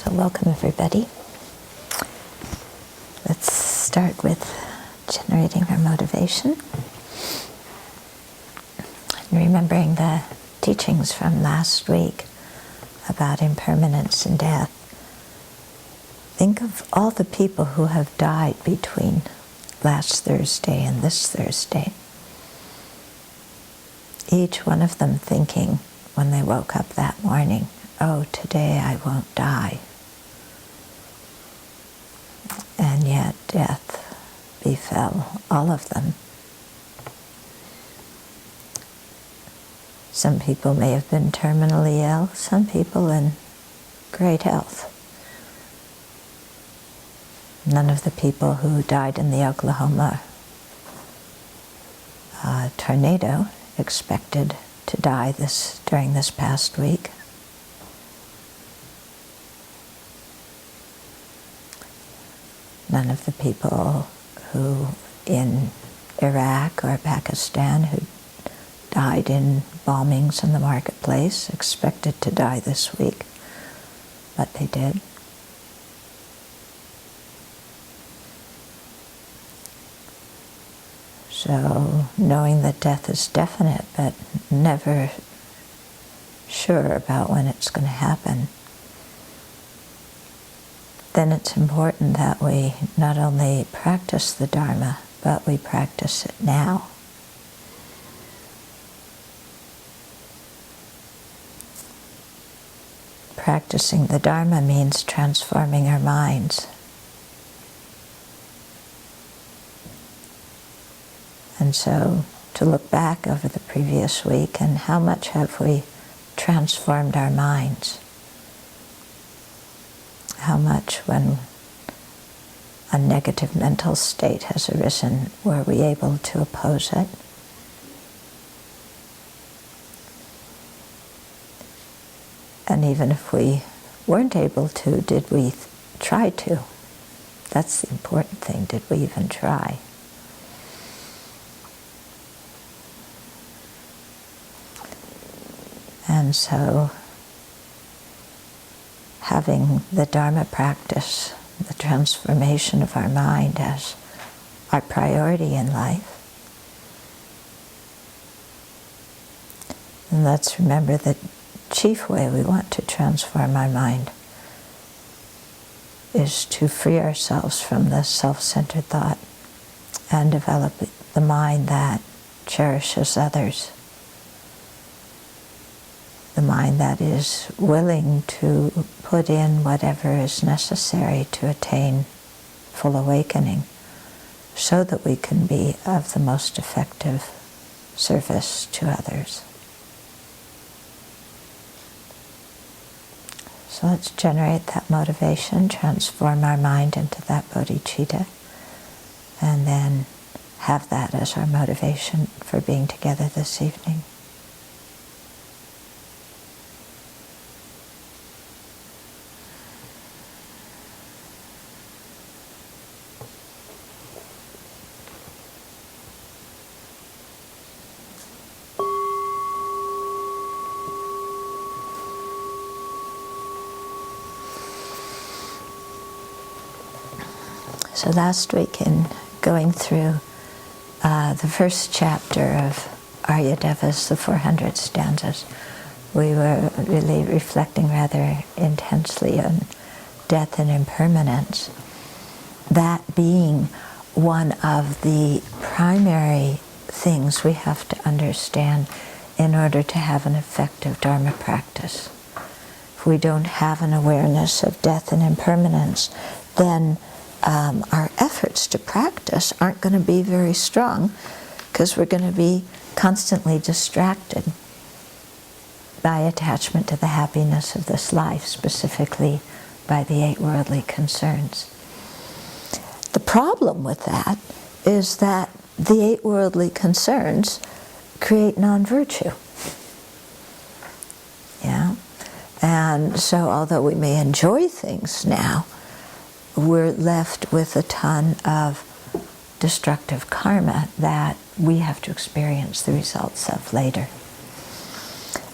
So welcome everybody. Let's start with generating our motivation. And remembering the teachings from last week about impermanence and death. Think of all the people who have died between last Thursday and this Thursday. Each one of them thinking when they woke up that morning, oh, today I won't die. And yet death befell all of them. Some people may have been terminally ill, some people in great health. None of the people who died in the Oklahoma tornado expected to die during this past week. None of the people who in Iraq or Pakistan who died in bombings in the marketplace expected to die this week, but they did. So knowing that death is definite, but never sure about when it's going to happen, then it's important that we not only practice the Dharma, but we practice it now. Practicing the Dharma means transforming our minds. And so to look back over the previous week and how much have we transformed our minds? How much, when a negative mental state has arisen, were we able to oppose it? And even if we weren't able to, did we try to? That's the important thing. Did we even try? And so, having the Dharma practice, the transformation of our mind as our priority in life. And let's remember the chief way we want to transform our mind is to free ourselves from the self-centered thought and develop the mind that cherishes others. The mind that is willing to put in whatever is necessary to attain full awakening so that we can be of the most effective service to others. So let's generate that motivation, transform our mind into that bodhicitta, and then have that as our motivation for being together this evening. So last week, in going through the first chapter of Aryadeva's, the 400 stanzas, we were really reflecting rather intensely on death and impermanence. That being one of the primary things we have to understand in order to have an effective Dharma practice. If we don't have an awareness of death and impermanence, then our efforts to practice aren't going to be very strong because we're going to be constantly distracted by attachment to the happiness of this life, specifically by the 8 worldly concerns. The problem with that is that the 8 worldly concerns create non-virtue. Yeah? And so although we may enjoy things now, we're left with a ton of destructive karma that we have to experience the results of later.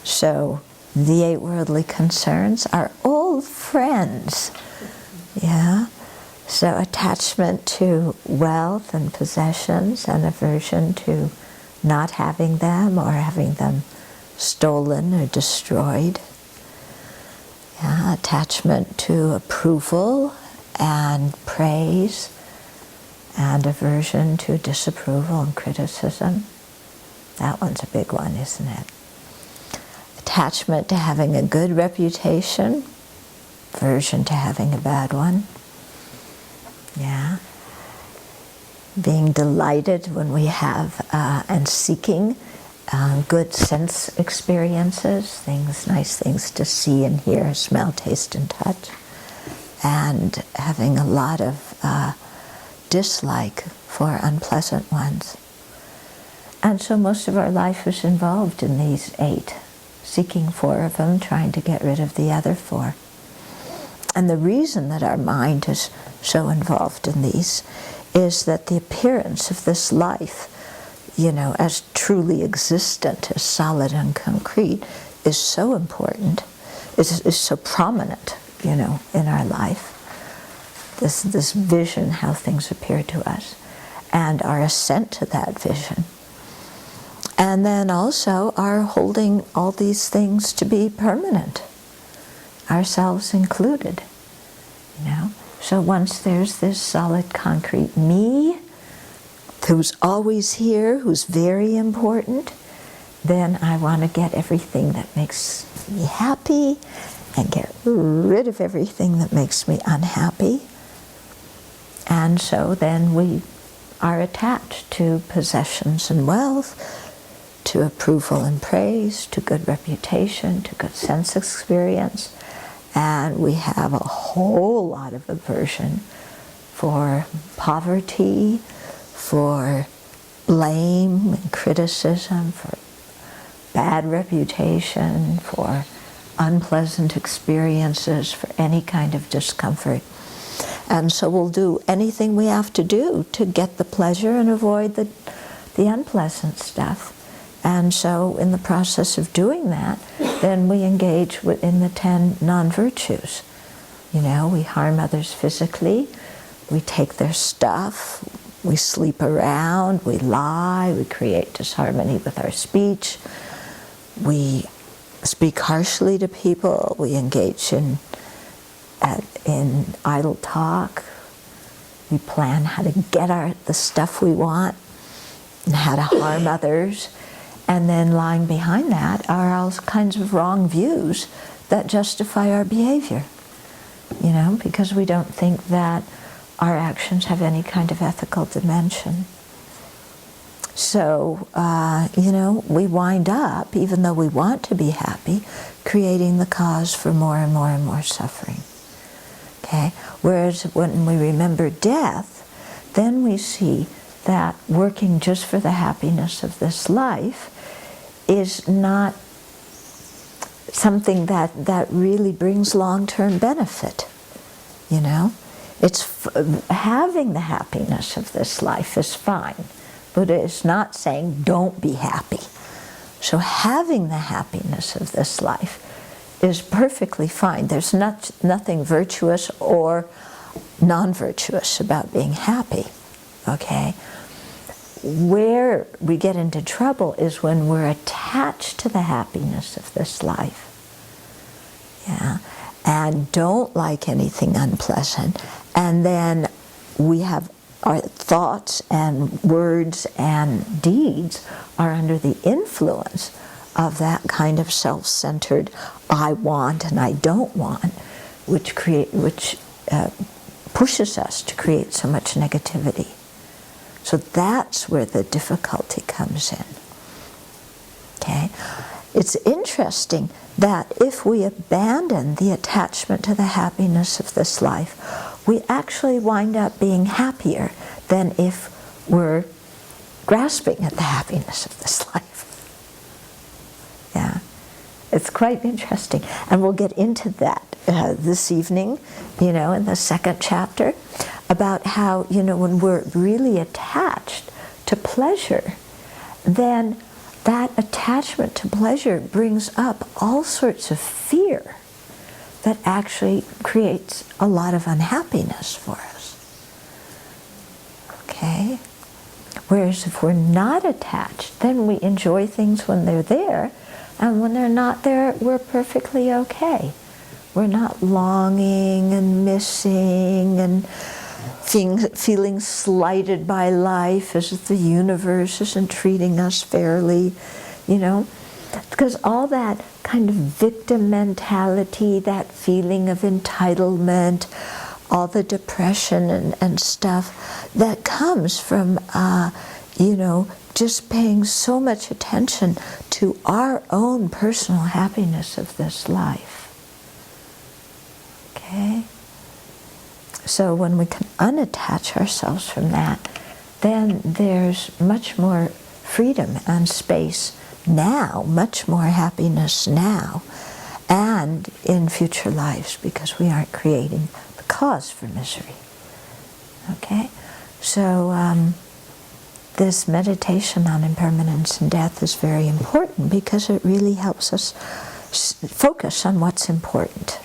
So the 8 worldly concerns are all old friends. Yeah. So attachment to wealth and possessions and aversion to not having them or having them stolen or destroyed. Yeah. Attachment to approval and praise and aversion to disapproval and criticism. That one's a big one, isn't it? Attachment to having a good reputation, aversion to having a bad one. Yeah. Being delighted when we have and seeking good sense experiences, things, nice things to see and hear, smell, taste, and touch. And having a lot of dislike for unpleasant ones. And so most of our life is involved in these 8, seeking 4 of them, trying to get rid of the other 4. And the reason that our mind is so involved in these is that the appearance of this life, as truly existent, as solid and concrete, is so important, is so prominent, in our life. This vision, how things appear to us, and our assent to that vision. And then also our holding all these things to be permanent, ourselves included, So once there's this solid, concrete me, who's always here, who's very important, then I want to get everything that makes me happy and get rid of everything that makes me unhappy. And so then we are attached to possessions and wealth, to approval and praise, to good reputation, to good sense experience. And we have a whole lot of aversion for poverty, for blame and criticism, for bad reputation, for unpleasant experiences, for any kind of discomfort. And so we'll do anything we have to do to get the pleasure and avoid the unpleasant stuff. And so in the process of doing that, then we engage in the 10 non-virtues. We harm others physically, we take their stuff, we sleep around, we lie, we create disharmony with our speech, we speak harshly to people, we engage in idle talk, we plan how to get the stuff we want and how to harm others. And then lying behind that are all kinds of wrong views that justify our behavior, because we don't think that our actions have any kind of ethical dimension. So, we wind up, even though we want to be happy, creating the cause for more and more and more suffering. Okay? Whereas when we remember death, then we see that working just for the happiness of this life is not something that really brings long-term benefit, It's having the happiness of this life is fine. Buddha is not saying don't be happy. So having the happiness of this life is perfectly fine. There's nothing virtuous or non-virtuous about being happy, okay? Where we get into trouble is when we're attached to the happiness of this life, and don't like anything unpleasant, and then we have our thoughts and words and deeds are under the influence of that kind of self-centered I want and I don't want, which pushes us to create so much negativity. So that's where the difficulty comes in. Okay? It's interesting that if we abandon the attachment to the happiness of this life, we actually wind up being happier than if we're grasping at the happiness of this life. Yeah. It's quite interesting. And we'll get into that this evening, in the 2nd chapter, about how, when we're really attached to pleasure, then that attachment to pleasure brings up all sorts of fear that actually creates a lot of unhappiness for us. Okay? Whereas if we're not attached, then we enjoy things when they're there, and when they're not there, we're perfectly okay. We're not longing and missing and feeling slighted by life as if the universe isn't treating us fairly, you know. Because all that kind of victim mentality, that feeling of entitlement, all the depression and stuff that comes from, you know, just paying so much attention to our own personal happiness of this life. Okay? So when we can unattach ourselves from that, then there's much more freedom and space now, much more happiness now, and in future lives, because we aren't creating the cause for misery. Okay? So this meditation on impermanence and death is very important because it really helps us focus on what's important,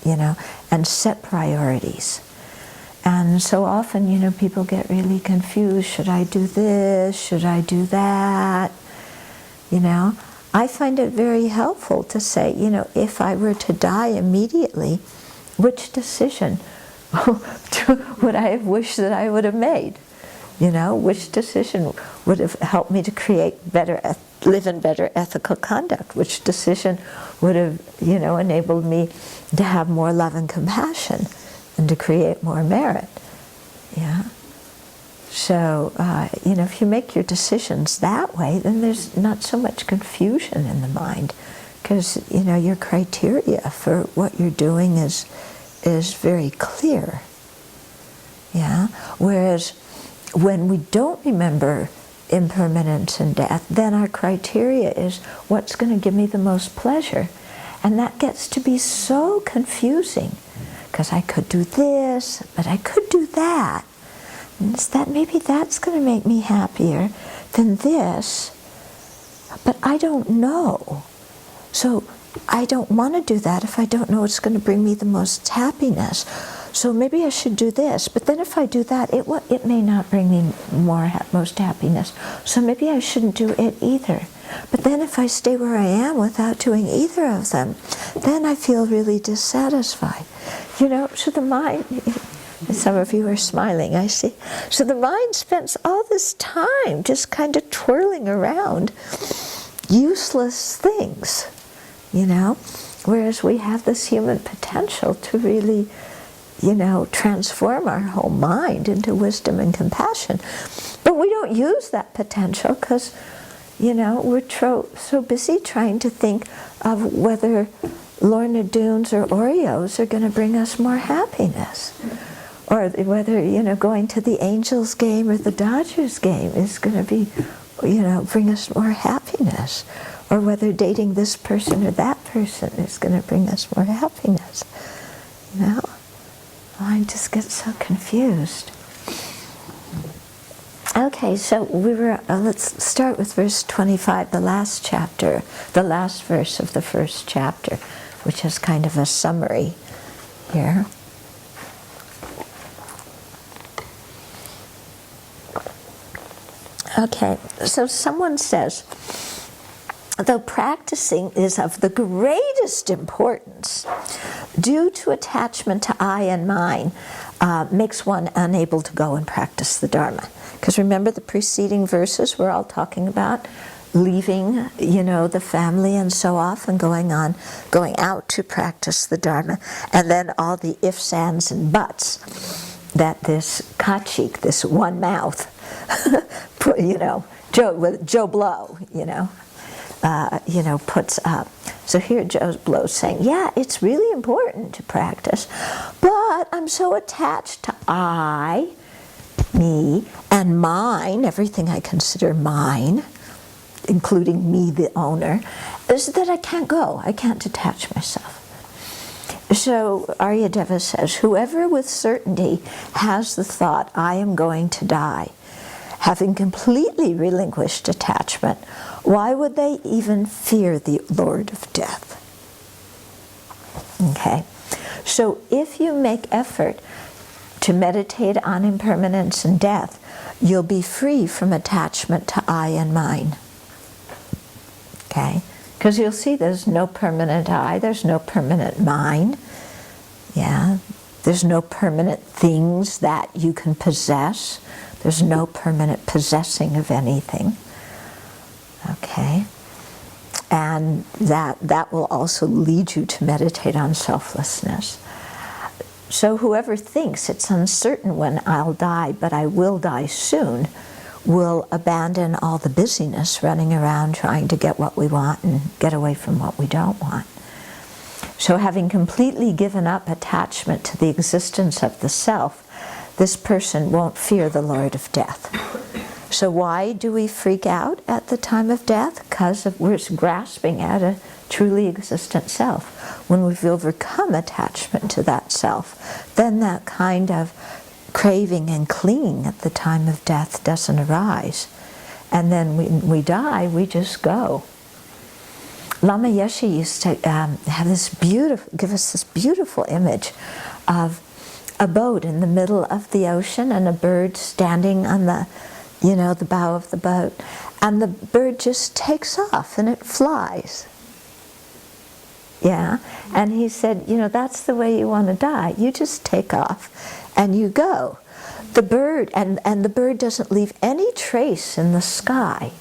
you know, and set priorities. And so often, you know, people get really confused. Should I do this? Should I do that? You know, I find it very helpful to say, you know, if I were to die immediately, which decision would I have wished that I would have made? You know, which decision would have helped me to create better, live in better ethical conduct? Which decision would have, you know, enabled me to have more love and compassion and to create more merit? Yeah. So, you know, if you make your decisions that way, then there's not so much confusion in the mind, because, you know, your criteria for what you're doing is very clear. Yeah. Whereas when we don't remember impermanence and death, then our criteria is what's going to give me the most pleasure. And that gets to be so confusing, because I could do this, but I could do that. And it's that maybe that's going to make me happier than this, but I don't know. So I don't want to do that if I don't know it's going to bring me the most happiness. So maybe I should do this, but then if I do that, it may not bring me most happiness. So maybe I shouldn't do it either. But then if I stay where I am without doing either of them, then I feel really dissatisfied. You know, so the mind, some of you are smiling, I see. So the mind spends all this time just kind of twirling around useless things, you know, whereas we have this human potential to really, you know, transform our whole mind into wisdom and compassion. But we don't use that potential because, you know, we're so busy trying to think of whether Lorna Doones or Oreos are going to bring us more happiness. Or whether, you know, going to the Angels game or the Dodgers game is going to be, you know, bring us more happiness. Or whether dating this person or that person is going to bring us more happiness. You know? I just get so confused. Okay, so let's start with verse 25, the last chapter, the last verse of the first chapter, which is kind of a summary here. Okay, so someone says, though practicing is of the greatest importance, due to attachment to I and mine, makes one unable to go and practice the Dharma. Because remember the preceding verses we're all talking about leaving, you know, the family and so off and going out to practice the Dharma, and then all the ifs, ands, and buts that this kachik, this one mouth, you know, Joe Blow, you know, puts up. So here Joe Blow's saying, yeah, it's really important to practice, but I'm so attached to I, me, and mine, everything I consider mine, including me, the owner, is that I can't go. I can't detach myself. So Aryadeva says, whoever with certainty has the thought, I am going to die, having completely relinquished attachment, why would they even fear the Lord of Death? Okay, So if you make effort to meditate on impermanence and death, you'll be free from attachment to I and mine. Okay? Because you'll see there's no permanent I, there's no permanent mine. Yeah? There's no permanent things that you can possess. There's no permanent possessing of anything. Okay? And that will also lead you to meditate on selflessness. So whoever thinks it's uncertain when I'll die, but I will die soon, will abandon all the busyness running around trying to get what we want and get away from what we don't want. So having completely given up attachment to the existence of the self, this person won't fear the Lord of Death. So why do we freak out at the time of death? Because we're grasping at a truly existent self. When we've overcome attachment to that self, then that kind of craving and clinging at the time of death doesn't arise. And then when we die, we just go. Lama Yeshe used to have this give us this beautiful image of a boat in the middle of the ocean and a bird standing on the bow of the boat, and the bird just takes off and it flies. Yeah, and he said, that's the way you want to die. You just take off and you go. The bird, and the bird doesn't leave any trace in the sky.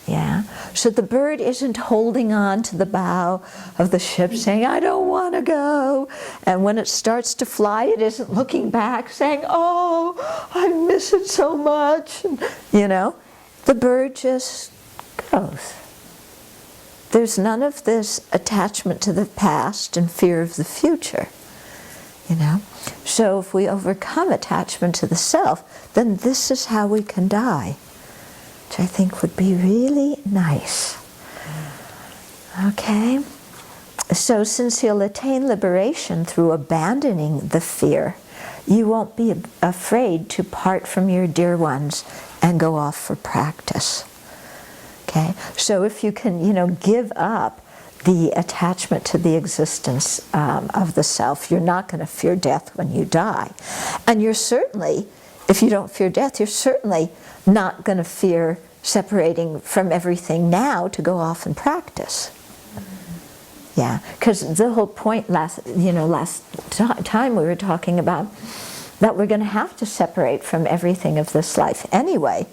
Yeah, so the bird isn't holding on to the bow of the ship saying, I don't want to go. And when it starts to fly, it isn't looking back saying, oh, I miss it so much. The bird just goes. There's none of this attachment to the past and fear of the future. So if we overcome attachment to the self, then this is how we can die. Which I think would be really nice. Okay? So since you'll attain liberation through abandoning the fear, you won't be afraid to part from your dear ones and go off for practice. Okay? So if you can, give up the attachment to the existence of the self, you're not going to fear death when you die. And you're certainly, if you don't fear death, you're certainly not going to fear separating from everything now to go off and practice. Yeah, because the whole point last time we were talking about that we're going to have to separate from everything of this life anyway.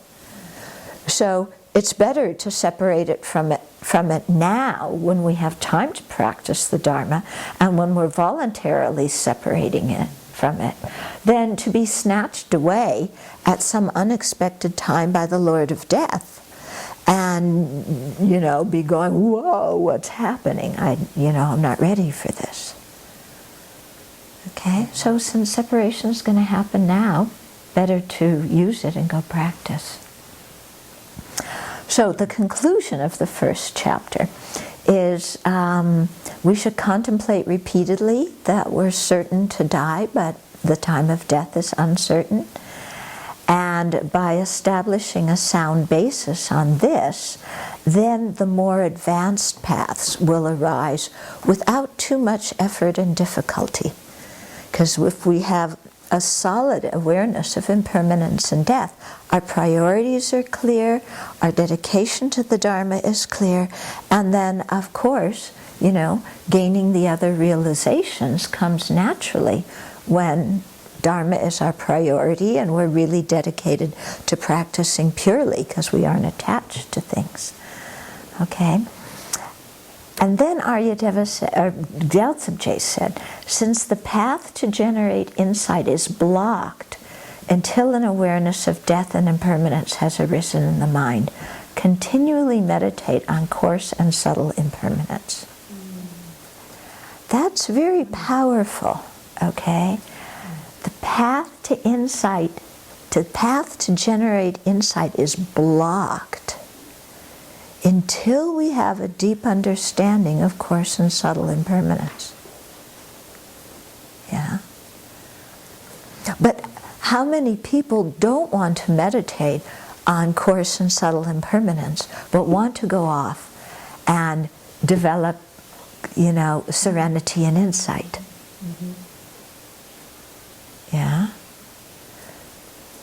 So it's better to separate it from it now when we have time to practice the Dharma and when we're voluntarily separating it from it, than to be snatched away at some unexpected time by the Lord of Death and, be going, whoa, what's happening? I'm not ready for this. Okay, so since separation is going to happen now, better to use it and go practice. So the conclusion of the first chapter is we should contemplate repeatedly that we're certain to die, but the time of death is uncertain. And by establishing a sound basis on this, then the more advanced paths will arise without too much effort and difficulty. Because if we have a solid awareness of impermanence and death, our priorities are clear, our dedication to the Dharma is clear, and then, of course, gaining the other realizations comes naturally when Dharma is our priority and we're really dedicated to practicing purely because we aren't attached to things. Okay? And then Gyaltsabje said, since the path to generate insight is blocked until an awareness of death and impermanence has arisen in the mind, continually meditate on coarse and subtle impermanence. That's very powerful, okay? The path to insight, the path to generate insight is blocked until we have a deep understanding of coarse and subtle impermanence. Yeah? But how many people don't want to meditate on coarse and subtle impermanence, but want to go off and develop, serenity and insight? Yeah?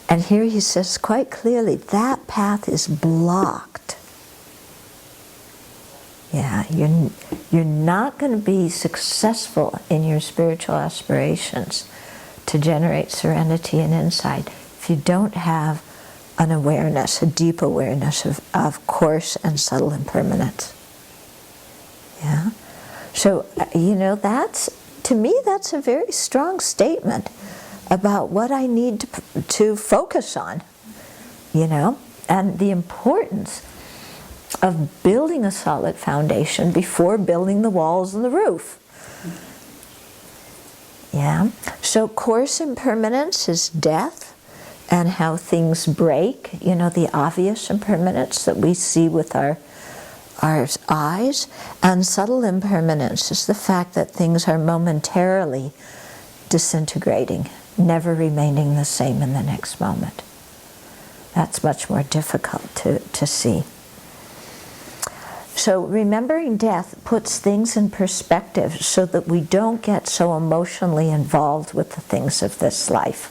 And here he says quite clearly, that path is blocked. Yeah, you're not going to be successful in your spiritual aspirations to generate serenity and insight if you don't have an awareness, a deep awareness of coarse and subtle impermanence. Yeah? So, to me, that's a very strong statement about what I need to focus on, and the importance of building a solid foundation before building the walls and the roof. Yeah. So coarse impermanence is death and how things break, the obvious impermanence that we see with our eyes. And subtle impermanence is the fact that things are momentarily disintegrating, never remaining the same in the next moment. That's much more difficult to see. So remembering death puts things in perspective so that we don't get so emotionally involved with the things of this life.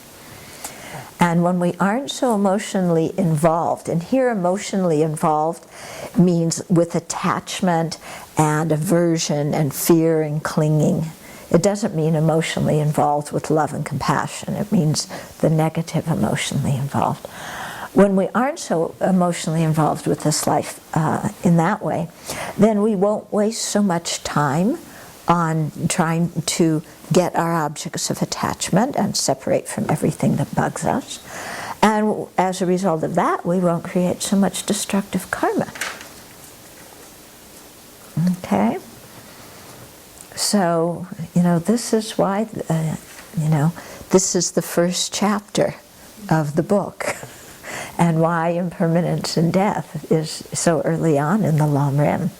And when we aren't so emotionally involved, and here emotionally involved means with attachment and aversion and fear and clinging. It doesn't mean emotionally involved with love and compassion. It means the negative emotionally involved. When we aren't so emotionally involved with this life in that way, then we won't waste so much time on trying to get our objects of attachment and separate from everything that bugs us. And as a result of that, we won't create so much destructive karma. Okay? So, this is why, this is the first chapter of the book, and why impermanence and death is so early on in the Lam Rim.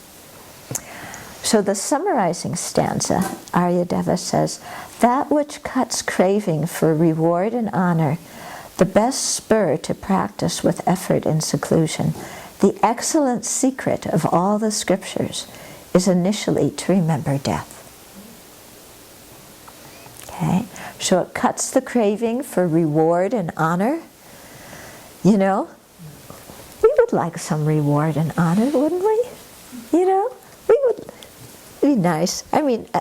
So the summarizing stanza, Aryadeva says, that which cuts craving for reward and honor, the best spur to practice with effort in seclusion, the excellent secret of all the scriptures, is initially to remember death. Okay, so it cuts the craving for reward and honor. We would like some reward and honor, wouldn't we? We would be nice.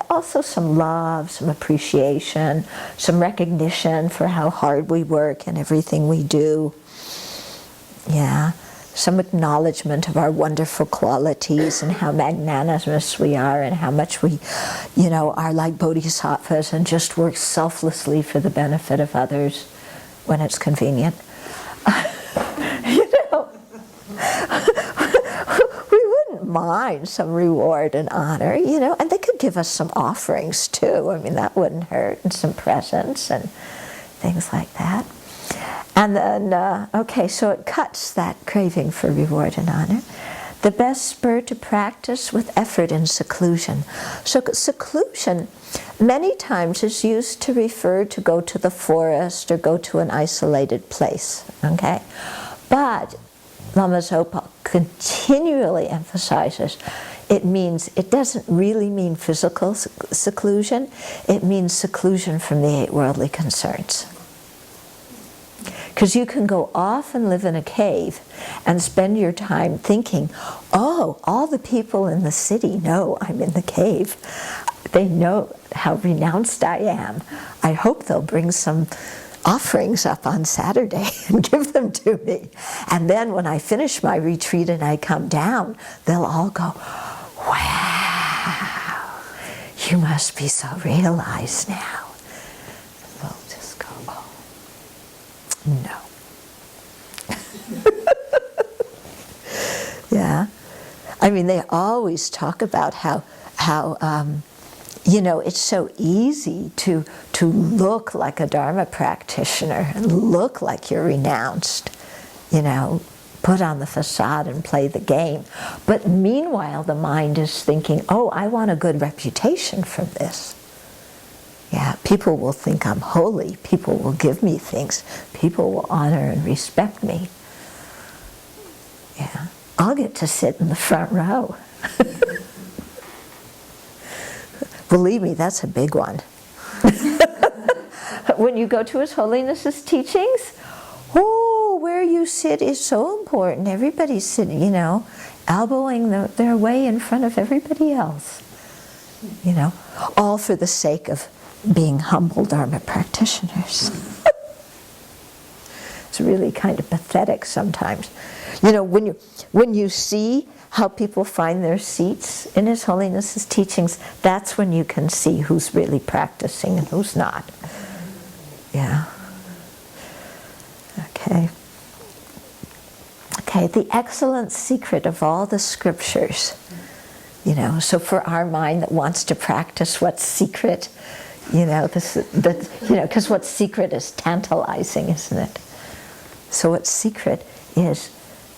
Also some love, some appreciation, some recognition for how hard we work and everything we do. Yeah, some acknowledgement of our wonderful qualities and how magnanimous we are and how much we, are like bodhisattvas and just work selflessly for the benefit of others when it's convenient. We wouldn't mind some reward and honor, and they could give us some offerings too. That wouldn't hurt, and some presents and things like that. And then, so it cuts that craving for reward and honor. The best spur to practice with effort in seclusion. So seclusion many times is used to refer to go to the forest or go to an isolated place, okay? But Lama Zopa continually emphasizes it doesn't really mean physical seclusion, it means seclusion from the 8 worldly concerns. Because you can go off and live in a cave and spend your time thinking, oh, all the people in the city know I'm in the cave. They know how renounced I am. I hope they'll bring some offerings up on Saturday and give them to me. And then when I finish my retreat and I come down, they'll all go, wow, you must be so realized now. We'll just go, oh, no. Yeah. They always talk about how it's so easy to look like a Dharma practitioner and look like you're renounced, put on the facade and play the game. But meanwhile, the mind is thinking, oh, I want a good reputation from this. Yeah, people will think I'm holy. People will give me things. People will honor and respect me. Yeah, I'll get to sit in the front row. Believe me, that's a big one. when you go to His Holiness's teachings, oh, where you sit is so important. Everybody's sitting, elbowing their way in front of everybody else. All for the sake of being humble Dharma practitioners. It's really kind of pathetic sometimes. When you see how people find their seats in His Holiness's teachings, that's when you can see who's really practicing and who's not. Yeah. Okay. Okay, the excellent secret of all the scriptures. So for our mind that wants to practice what's secret, because what's secret is tantalizing, isn't it? So what's secret is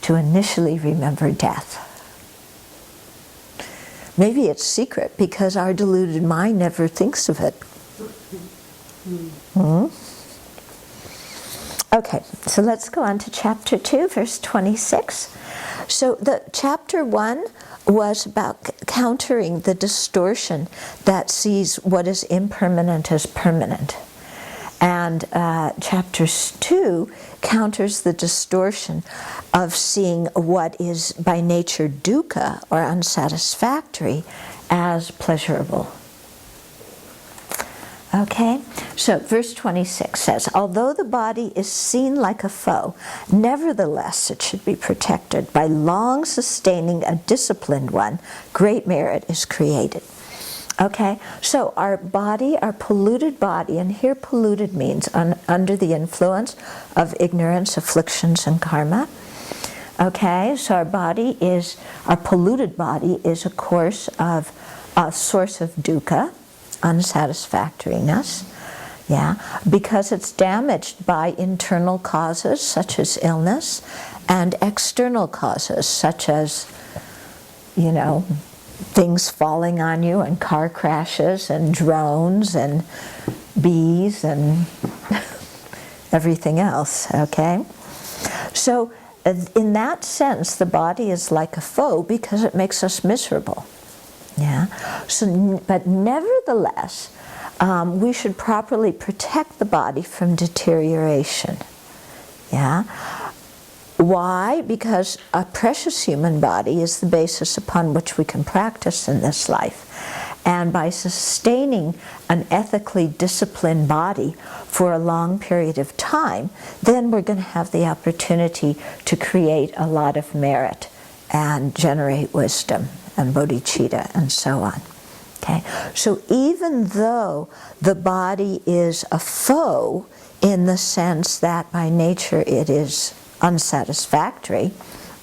to initially remember death. Maybe it's secret because our deluded mind never thinks of it. Okay, so let's go on to chapter 2, verse 26. So the chapter 1 was about countering the distortion that sees what is impermanent as permanent. And chapter 2 counters the distortion of seeing what is by nature dukkha, or unsatisfactory, as pleasurable. Okay, so verse 26 says, although the body is seen like a foe, nevertheless it should be protected. By long sustaining a disciplined one, great merit is created. Okay, so our body, our polluted body, and here polluted means under the influence of ignorance, afflictions, and karma. Okay, so our polluted body is a source of dukkha, unsatisfactoriness, because it's damaged by internal causes such as illness and external causes such as, things falling on you and car crashes and drones and bees and everything else, okay? So in that sense, the body is like a foe because it makes us miserable. So, but nevertheless, we should properly protect the body from deterioration. Why? Because a precious human body is the basis upon which we can practice in this life. And by sustaining an ethically disciplined body for a long period of time, then we're going to have the opportunity to create a lot of merit and generate wisdom and bodhicitta and so on. Okay? So even though the body is a foe in the sense that by nature it is unsatisfactory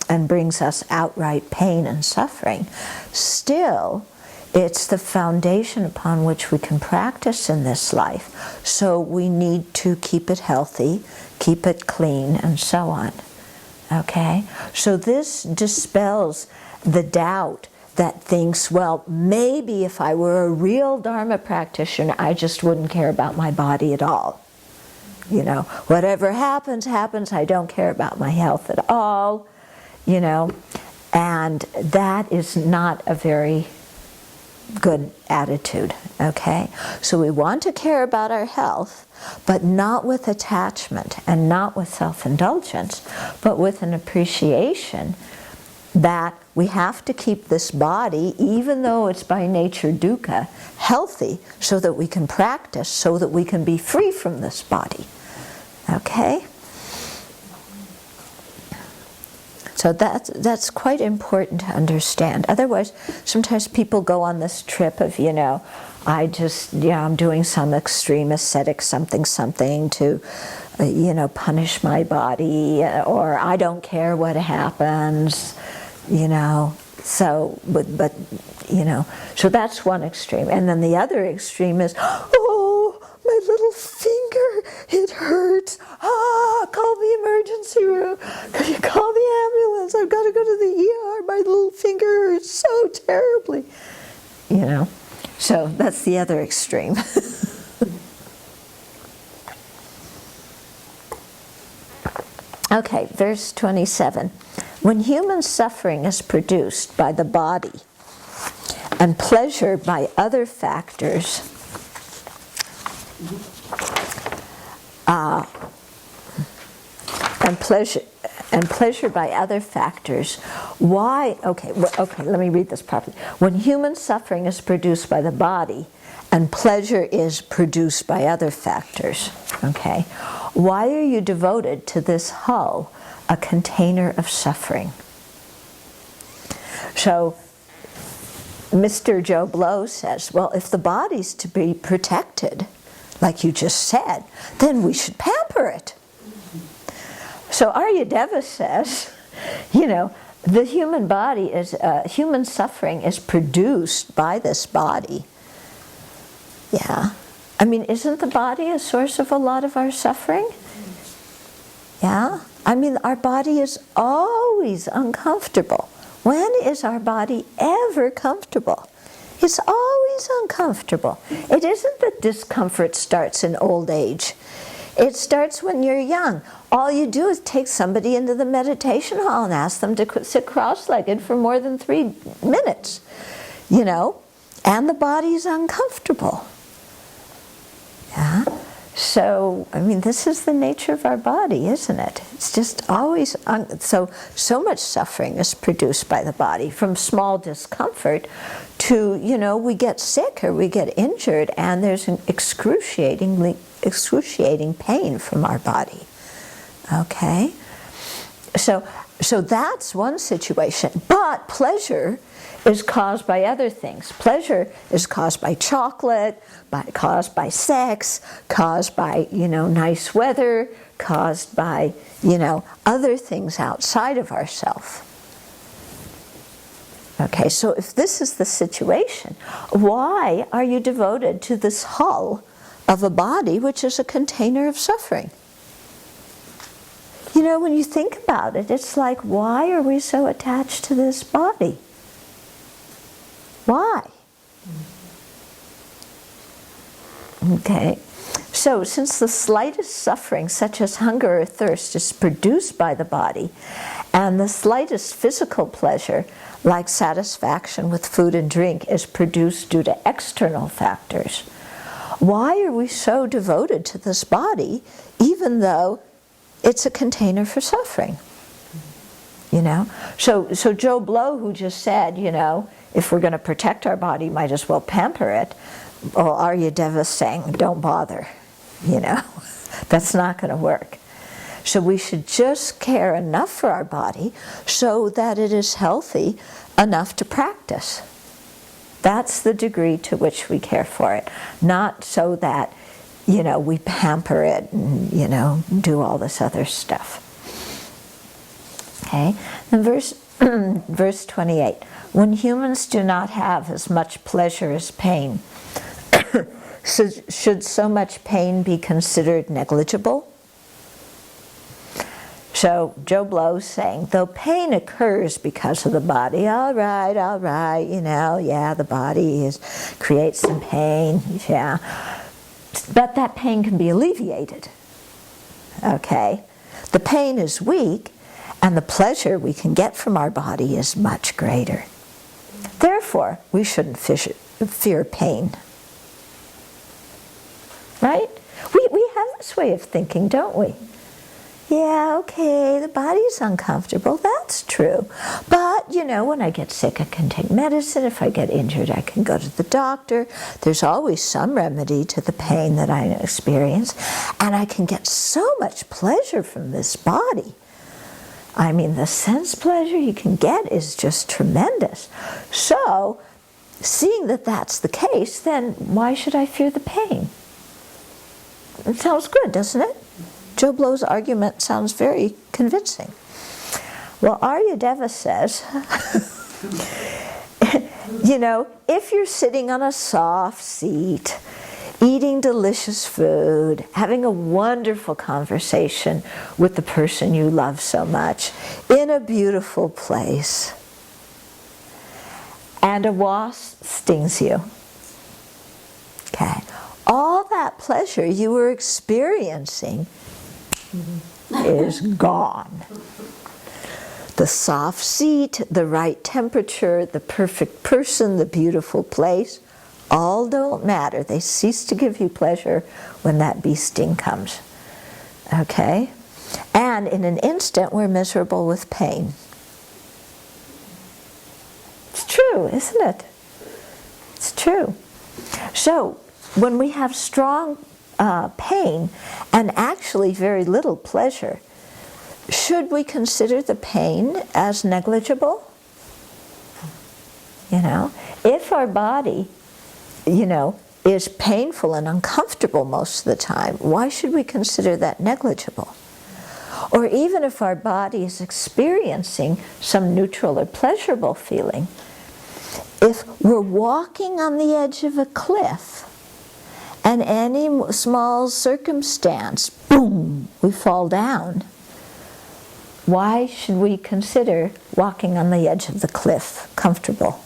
and brings us outright pain and suffering, still it's the foundation upon which we can practice in this life. So we need to keep it healthy, keep it clean, and so on. Okay? So this dispels the doubt that thinks, well, maybe if I were a real Dharma practitioner, I just wouldn't care about my body at all. Whatever happens, happens. I don't care about my health at all. And that is not a very good attitude, okay? So we want to care about our health, but not with attachment and not with self-indulgence, but with an appreciation that we have to keep this body, even though it's by nature dukkha, healthy so that we can practice, so that we can be free from this body. Okay? So that's quite important to understand. Otherwise, sometimes people go on this trip of, I'm doing some extreme ascetic something to, punish my body, or I don't care what happens, So, so that's one extreme. And then the other extreme is, oh, my little finger, it hurts. Call the emergency room. Call the ambulance. I've got to go to the ER. My little finger hurts so terribly. So that's the other extreme. Okay, verse 27. When human suffering is produced by the body and pleasure by other factors, and pleasure by other factors. Why? Okay, let me read this properly. When human suffering is produced by the body and pleasure is produced by other factors, okay, why are you devoted to this hull, a container of suffering? So Mr. Joe Blow says, well, if the body's to be protected, like you just said, then we should pamper it. So Aryadeva says, you know, the human body is, human suffering is produced by this body. Yeah. I mean, isn't the body a source of a lot of our suffering? Yeah. I mean, our body is always uncomfortable. When is our body ever comfortable? It's always uncomfortable. It isn't that discomfort starts in old age. It starts when you're young. All you do is take somebody into the meditation hall and ask them to sit cross-legged for more than 3 minutes, you know, and the body's uncomfortable. Yeah? So, I mean, this is the nature of our body, isn't it? It's just always, so much suffering is produced by the body, from small discomfort to, you know, we get sick or we get injured and there's an excruciating pain from our body. Okay? So that's one situation. But pleasure is caused by other things. Pleasure is caused by chocolate, caused by sex, caused by, you know, nice weather, caused by, you know, other things outside of ourselves. Okay, so if this is the situation, why are you devoted to this hull of a body which is a container of suffering? You know, when you think about it, it's like, why are we so attached to this body? Why? Okay, so since the slightest suffering, such as hunger or thirst, is produced by the body, and the slightest physical pleasure, like satisfaction with food and drink, is produced due to external factors, why are we so devoted to this body, even though it's a container for suffering? You know? So Joe Blow, who just said, you know, if we're going to protect our body, might as well pamper it. Well, Aryadeva's saying, don't bother, you know. That's not going to work. So we should just care enough for our body so that it is healthy enough to practice. That's the degree to which we care for it. Not so that, you know, we pamper it and, you know, do all this other stuff. Okay, and verse 28. When humans do not have as much pleasure as pain, should so much pain be considered negligible? So Joe Blow's saying, though pain occurs because of the body, all right, you know, yeah, the body creates some pain, yeah. But that pain can be alleviated, okay? The pain is weak, and the pleasure we can get from our body is much greater. Therefore, we shouldn't fear pain. Right? We have this way of thinking, don't we? Yeah, okay, the body's uncomfortable, that's true. But, you know, when I get sick, I can take medicine. If I get injured, I can go to the doctor. There's always some remedy to the pain that I experience. And I can get so much pleasure from this body. I mean, the sense pleasure you can get is just tremendous. So, seeing that that's the case, then why should I fear the pain? It sounds good, doesn't it? Joe Blow's argument sounds very convincing. Well, Aryadeva says, you know, if you're sitting on a soft seat, eating delicious food, having a wonderful conversation with the person you love so much, in a beautiful place, and a wasp stings you, okay, all that pleasure you were experiencing is gone. The soft seat, the right temperature, the perfect person, the beautiful place, all don't matter. They cease to give you pleasure when that bee sting comes. Okay? And And in an instant, we're miserable with pain. It's true, isn't it? It's true. So, when we have strong pain and actually very little pleasure, should we consider the pain as negligible? You know, if our body, you know, is painful and uncomfortable most of the time, why should we consider that negligible? Or even if our body is experiencing some neutral or pleasurable feeling, if we're walking on the edge of a cliff and any small circumstance, boom, we fall down, why should we consider walking on the edge of the cliff comfortable?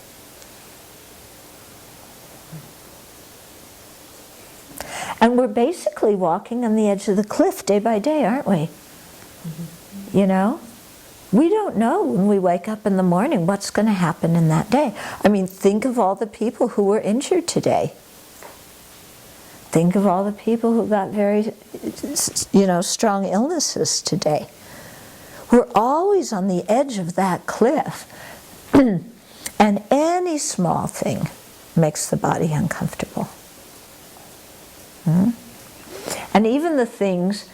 And we're basically walking on the edge of the cliff day by day, aren't we? Mm-hmm. You know? We don't know when we wake up in the morning what's going to happen in that day. I mean, think of all the people who were injured today. Think of all the people who got very, you know, strong illnesses today. We're always on the edge of that cliff. And any small thing makes the body uncomfortable. And even the things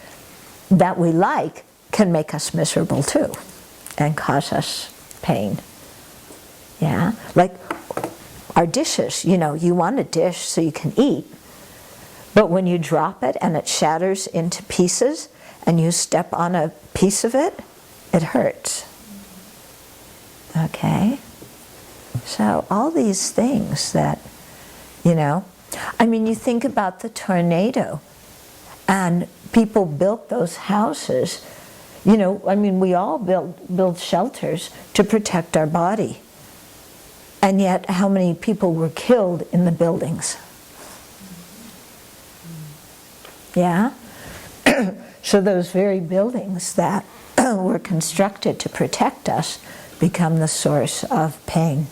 that we like can make us miserable too and cause us pain. Yeah? Like our dishes, you know, you want a dish so you can eat, but when you drop it and it shatters into pieces and you step on a piece of it, it hurts. Okay? So all these things that, you know, I mean, you think about the tornado, and people built those houses. You know, I mean, we all build shelters to protect our body. And yet, how many people were killed in the buildings? Yeah? So those very buildings that were constructed to protect us become the source of pain.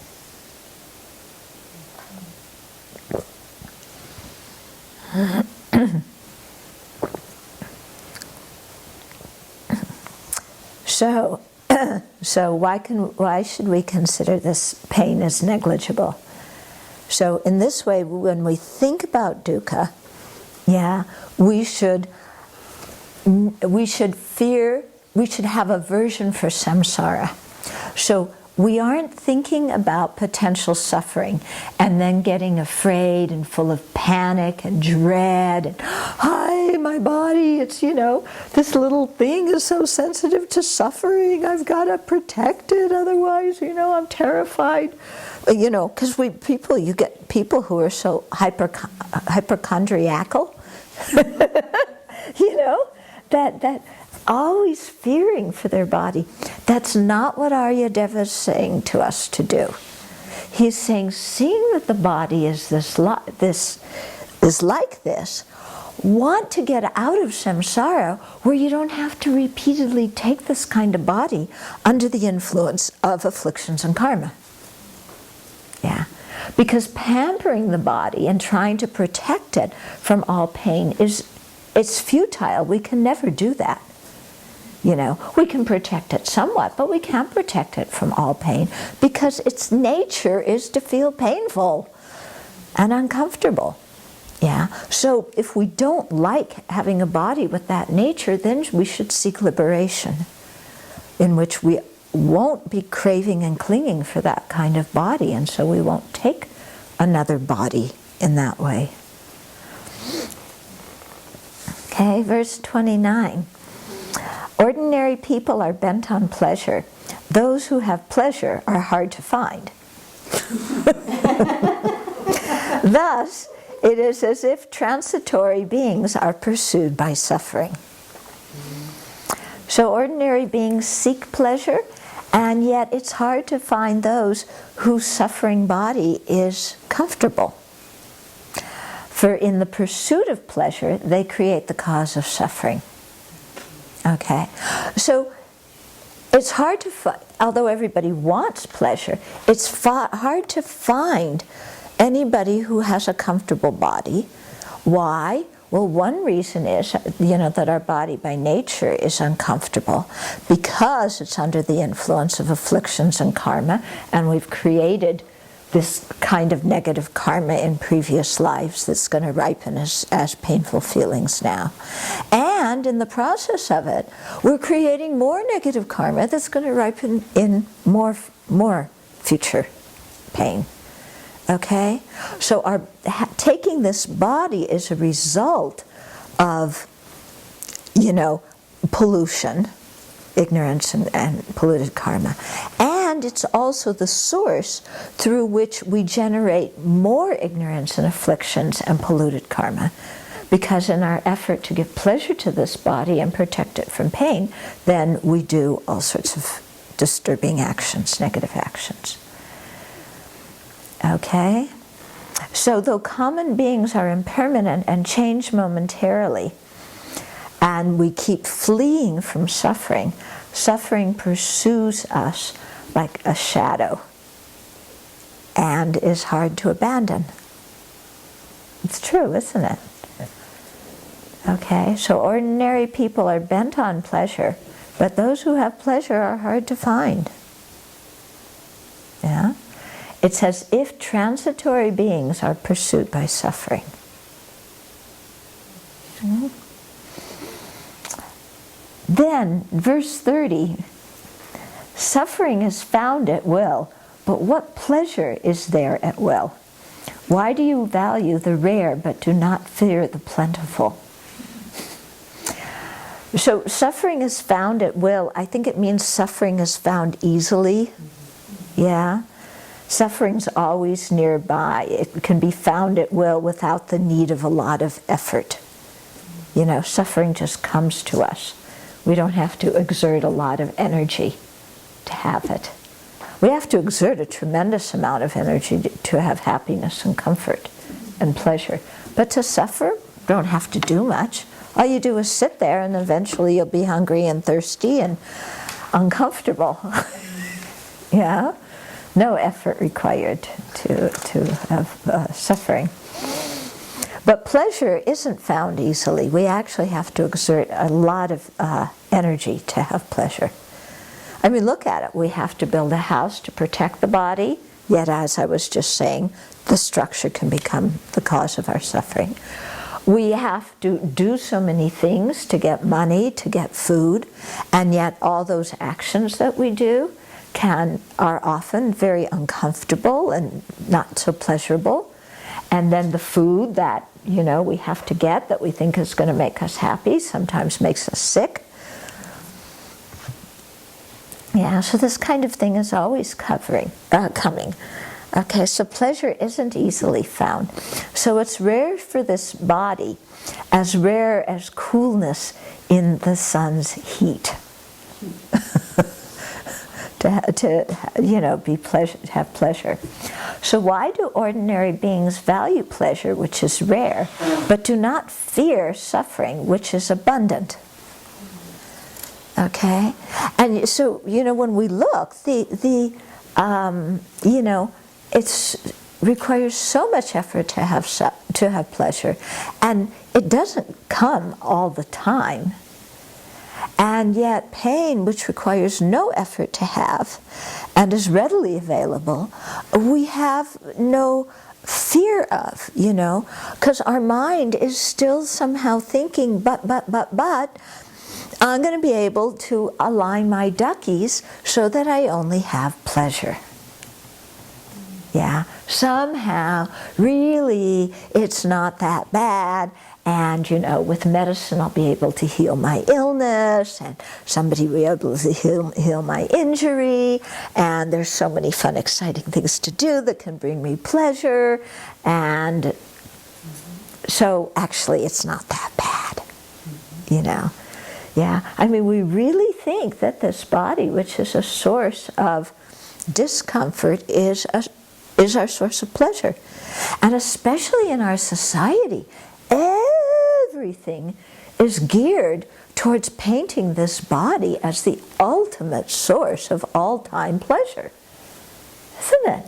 So why should we consider this pain as negligible? So in this way, when we think about dukkha, yeah, we should have aversion for samsara. So we aren't thinking about potential suffering and then getting afraid and full of panic and dread and, hi, my body, it's, you know, this little thing is so sensitive to suffering, I've got to protect it, otherwise, you know, I'm terrified. You know, because you get people who are so hypochondriacal, you know, that always fearing for their body. That's not what Aryadeva is saying to us to do. He's saying, seeing that the body is like this, want to get out of samsara where you don't have to repeatedly take this kind of body under the influence of afflictions and karma. Yeah. Because pampering the body and trying to protect it from all pain it's futile. We can never do that. You know, we can protect it somewhat, but we can't protect it from all pain because its nature is to feel painful and uncomfortable. Yeah. So if we don't like having a body with that nature, then we should seek liberation, in which we won't be craving and clinging for that kind of body, and so we won't take another body in that way. Okay, verse 29. Ordinary people are bent on pleasure. Those who have pleasure are hard to find. Thus, it is as if transitory beings are pursued by suffering. So ordinary beings seek pleasure, and yet it's hard to find those whose suffering body is comfortable. For in the pursuit of pleasure, they create the cause of suffering. Okay, so it's hard to find, although everybody wants pleasure, it's hard to find anybody who has a comfortable body. Why? Well, one reason is, that our body by nature is uncomfortable because it's under the influence of afflictions and karma, and we've created this kind of negative karma in previous lives that's going to ripen as painful feelings now. And in the process of it, we're creating more negative karma that's going to ripen in more future pain. Okay? So taking this body is a result of, pollution, ignorance and polluted karma. And it's also the source through which we generate more ignorance and afflictions and polluted karma. Because in our effort to give pleasure to this body and protect it from pain, then we do all sorts of disturbing actions, negative actions. Okay? So though common beings are impermanent and change momentarily, and we keep fleeing from suffering, suffering pursues us like a shadow and is hard to abandon. It's true, isn't it? Okay, so ordinary people are bent on pleasure, but those who have pleasure are hard to find. Yeah? It's as if transitory beings are pursued by suffering. Mm-hmm. Then, verse 30, suffering is found at will, but what pleasure is there at will? Why do you value the rare but do not fear the plentiful? So suffering is found at will. I think it means suffering is found easily. Yeah. Suffering's always nearby. It can be found at will without the need of a lot of effort. Suffering just comes to us. We don't have to exert a lot of energy to have it. We have to exert a tremendous amount of energy to have happiness and comfort and pleasure. But to suffer, you don't have to do much. All you do is sit there, and eventually you'll be hungry and thirsty and uncomfortable. Yeah? No effort required to have suffering. But pleasure isn't found easily. We actually have to exert a lot of energy to have pleasure. I mean, look at it. We have to build a house to protect the body, yet as I was just saying, the structure can become the cause of our suffering. We have to do so many things to get money, to get food, and yet all those actions that we do are often very uncomfortable and not so pleasurable. And then the food that, we have to get that we think is going to make us happy sometimes makes us sick. Yeah, so this kind of thing is always coming. Okay, so pleasure isn't easily found. So it's rare for this body, as rare as coolness in the sun's heat. to have pleasure. So why do ordinary beings value pleasure, which is rare, but do not fear suffering, which is abundant? Okay, and so when we look, it requires so much effort to have pleasure, and it doesn't come all the time. And yet pain, which requires no effort to have and is readily available, we have no fear of, because our mind is still somehow thinking, but, I'm going to be able to align my duckies so that I only have pleasure. Yeah, somehow, really, it's not that bad. And, with medicine, I'll be able to heal my illness, and somebody will be able to heal my injury, and there's so many fun, exciting things to do that can bring me pleasure, and so actually it's not that bad, Yeah, I mean, we really think that this body, which is a source of discomfort, is our source of pleasure. And especially in our society, everything is geared towards painting this body as the ultimate source of all-time pleasure. Isn't it?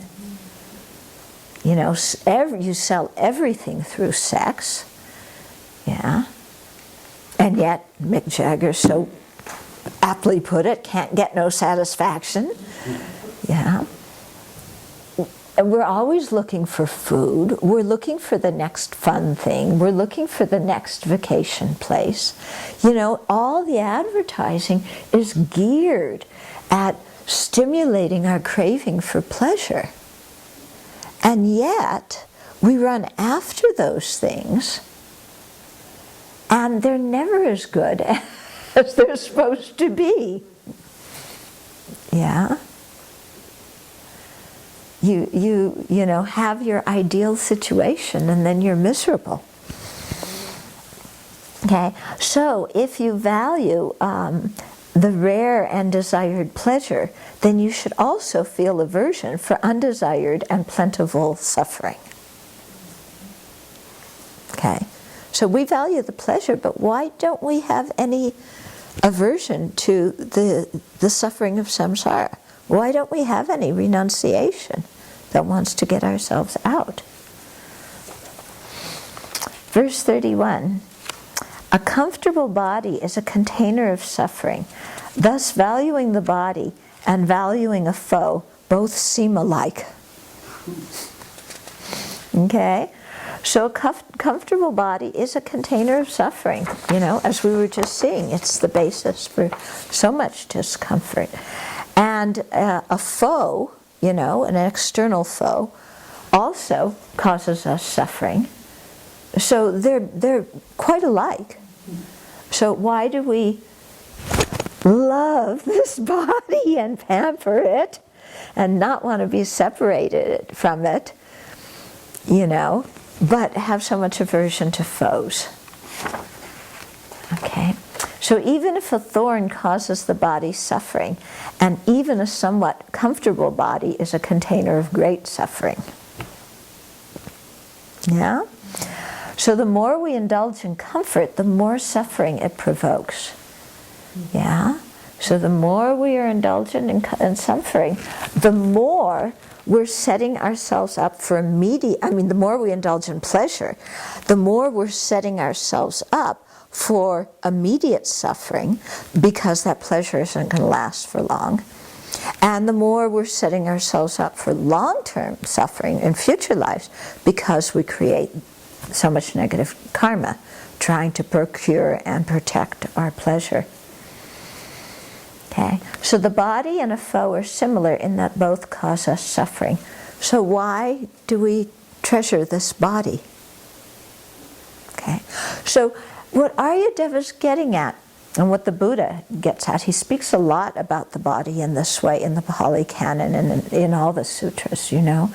You sell everything through sex. Yeah. And yet, Mick Jagger so aptly put it, can't get no satisfaction. Yeah. We're always looking for food. We're looking for the next fun thing. We're looking for the next vacation place. You know, all the advertising is geared at stimulating our craving for pleasure. And yet, we run after those things, and they're never as good as they're supposed to be. Yeah? You know, have your ideal situation, and then you're miserable. Okay? So, if you value the rare and desired pleasure, then you should also feel aversion for undesired and plentiful suffering. Okay, so we value the pleasure, but why don't we have any aversion to the suffering of samsara? Why don't we have any renunciation that wants to get ourselves out? Verse 31. A comfortable body is a container of suffering. Thus, valuing the body and valuing a foe both seem alike. Okay? So a comfortable body is a container of suffering. You know, as we were just seeing, it's the basis for so much discomfort. And a foe, you know, an external foe, also causes us suffering. So they're quite alike. So why do we love this body and pamper it and not want to be separated from it, you know, but have so much aversion to foes? Okay, so even if a thorn causes the body suffering, and even a somewhat comfortable body is a container of great suffering. Yeah? So the more we indulge in comfort, the more suffering it provokes. Yeah? So the more we are indulgent in suffering, the more we're setting ourselves up for the more we indulge in pleasure, the more we're setting ourselves up for immediate suffering, because that pleasure isn't going to last for long. And the more we're setting ourselves up for long-term suffering in future lives, because we create so much negative karma trying to procure and protect our pleasure. Okay, so the body and a foe are similar in that both cause us suffering. So why do we treasure this body? Okay, so what Aryadeva is getting at, and what the Buddha gets at, he speaks a lot about the body in this way in the Pali Canon and in all the sutras, you know,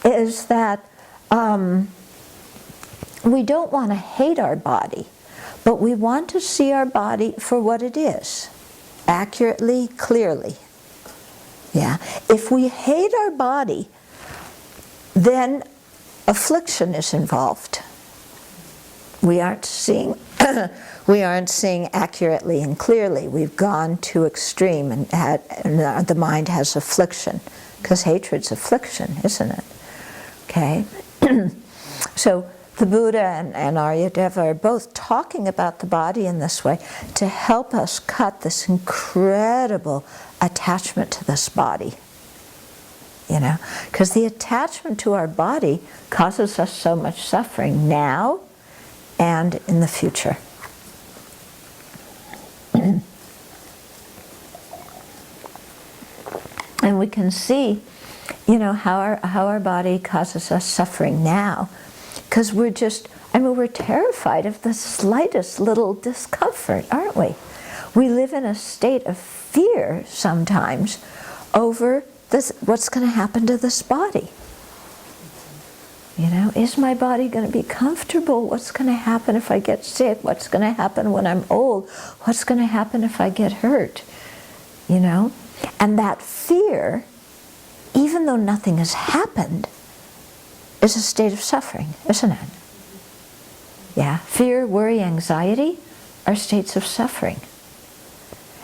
is that we don't want to hate our body, but we want to see our body for what it is, accurately, clearly. Yeah. If we hate our body, then affliction is involved. We aren't seeing accurately and clearly. We've gone too extreme, and the mind has affliction, because hatred's affliction, isn't it? Okay. So the Buddha and Aryadeva are both talking about the body in this way to help us cut this incredible attachment to this body. You know, because the attachment to our body causes us so much suffering now and in the future. And we can see, you know, how our body causes us suffering now, because we're terrified of the slightest little discomfort, aren't we? We live in a state of fear sometimes over what's going to happen to this body. You know, is my body going to be comfortable? What's going to happen if I get sick? What's going to happen when I'm old? What's going to happen if I get hurt? You know? And that fear, even though nothing has happened, is a state of suffering, isn't it? Yeah, fear, worry, anxiety are states of suffering.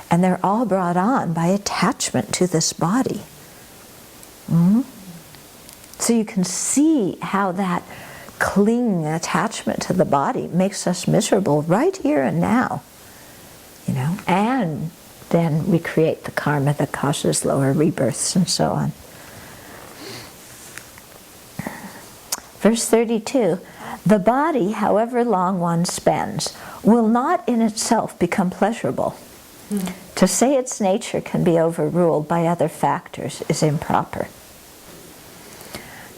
And they're all brought on by attachment to this body. Mm-hmm. So you can see how that clinging attachment to the body makes us miserable right here and now, you know, and then we create the karma that causes lower rebirths and so on. Verse 32, the body, however long one spends, will not in itself become pleasurable. To say its nature can be overruled by other factors is improper.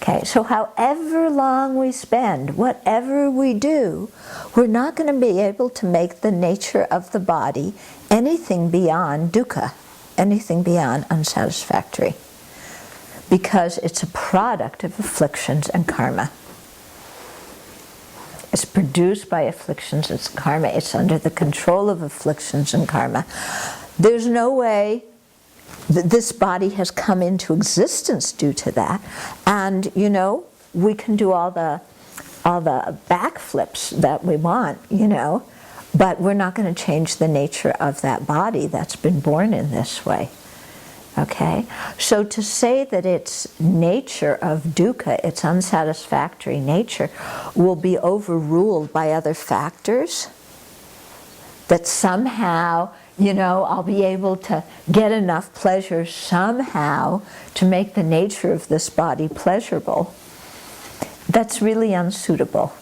Okay, so however long we spend, whatever we do, we're not going to be able to make the nature of the body anything beyond dukkha, anything beyond unsatisfactory, because it's a product of afflictions and karma. It's produced by afflictions, it's karma, it's under the control of afflictions and karma. There's no way that this body has come into existence due to that. And, you know, we can do all the backflips that we want, you know, but we're not going to change the nature of that body that's been born in this way. Okay? So to say that its nature of dukkha, its unsatisfactory nature, will be overruled by other factors, that somehow, you know, I'll be able to get enough pleasure somehow to make the nature of this body pleasurable, that's really unsuitable.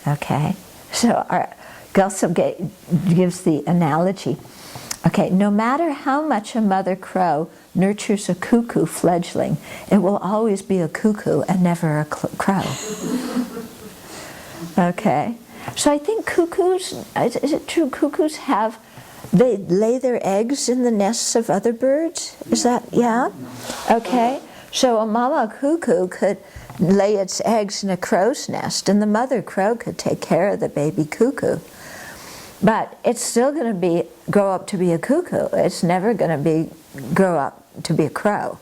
Okay? So Gelsa gives the analogy. Okay, no matter how much a mother crow nurtures a cuckoo fledgling, it will always be a cuckoo and never a crow. Okay, so I think cuckoos, is it true cuckoos they lay their eggs in the nests of other birds? Is that, yeah? Okay, so a mama cuckoo could lay its eggs in a crow's nest, and the mother crow could take care of the baby cuckoo. But it's still going to grow up to be a cuckoo. It's never going to grow up to be a crow.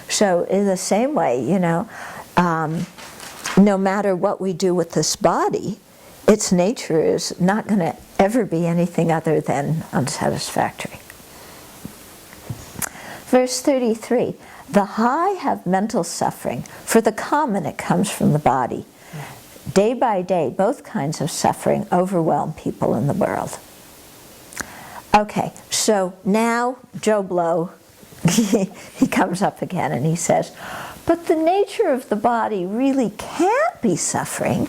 So in the same way, you know, no matter what we do with this body, its nature is not going to ever be anything other than unsatisfactory. Verse 33, the high have mental suffering, for the common it comes from the body. Day by day, both kinds of suffering overwhelm people in the world. Okay, so now Joe Blow, he comes up again and he says, but the nature of the body really can't be suffering,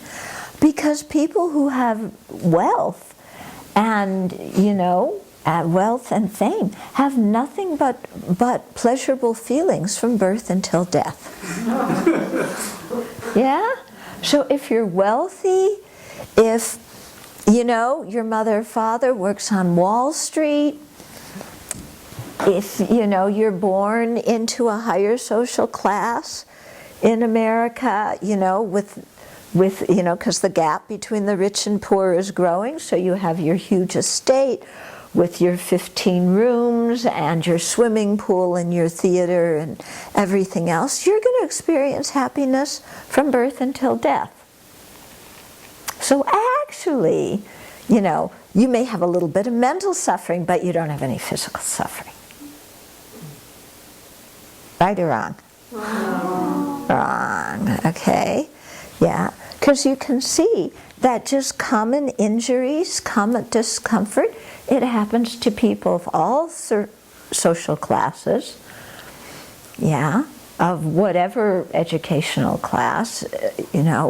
because people who have wealth and, you know, wealth and fame have nothing but pleasurable feelings from birth until death. Yeah? So if you're wealthy, if, you know, your mother or father works on Wall Street, if, you know, you're born into a higher social class in America, you know, with you know, because the gap between the rich and poor is growing, so you have your huge estate with your 15 rooms and your swimming pool and your theater and everything else, you're going to experience happiness from birth until death. So actually, you know, you may have a little bit of mental suffering, but you don't have any physical suffering. Right or wrong? Wrong, okay. Yeah, because you can see that just common injuries, common discomfort, it happens to people of all social classes, yeah, of whatever educational class, you know,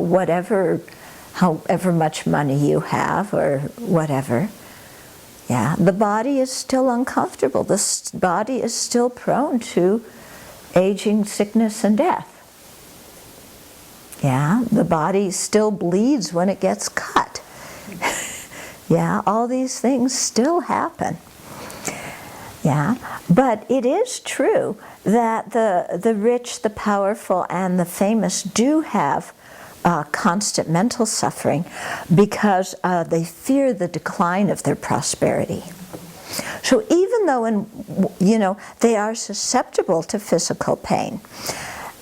however much money you have or whatever. Yeah, the body is still uncomfortable. The body is still prone to aging, sickness, and death. Yeah, the body still bleeds when it gets cut. Yeah, all these things still happen. Yeah, but it is true that the rich, the powerful, and the famous do have constant mental suffering because they fear the decline of their prosperity. So even though, you know, they are susceptible to physical pain,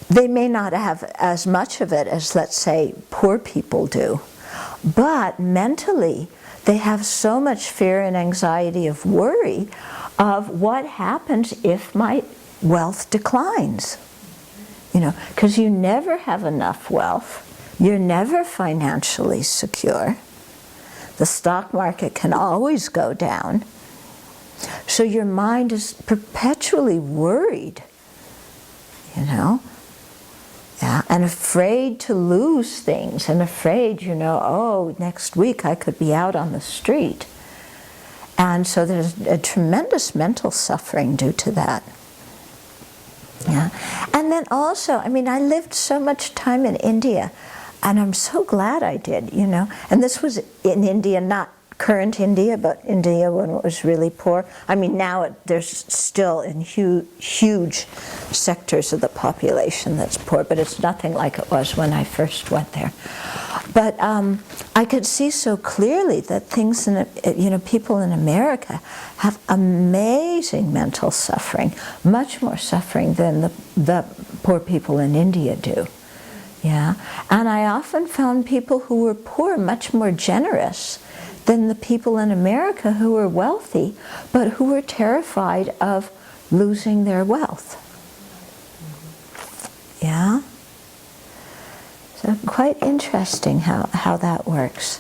they may not have as much of it as, let's say, poor people do. But mentally, they have so much fear and anxiety of worry of what happens if my wealth declines. because you never have enough wealth. You're never financially secure. The stock market can always go down. So your mind is perpetually worried, Yeah, and afraid to lose things, and afraid, next week I could be out on the street. And so there's a tremendous mental suffering due to that. Yeah. And then also, I lived so much time in India, and I'm so glad I did, And this was in India, not current India, but India when it was really poor. Now there's still in huge sectors of the population that's poor, but it's nothing like it was when I first went there. But I could see so clearly that things people in America have amazing mental suffering, much more suffering than the poor people in India do. Yeah, and I often found people who were poor much more generous than the people in America who were wealthy, but who were terrified of losing their wealth. Yeah? So quite interesting how that works.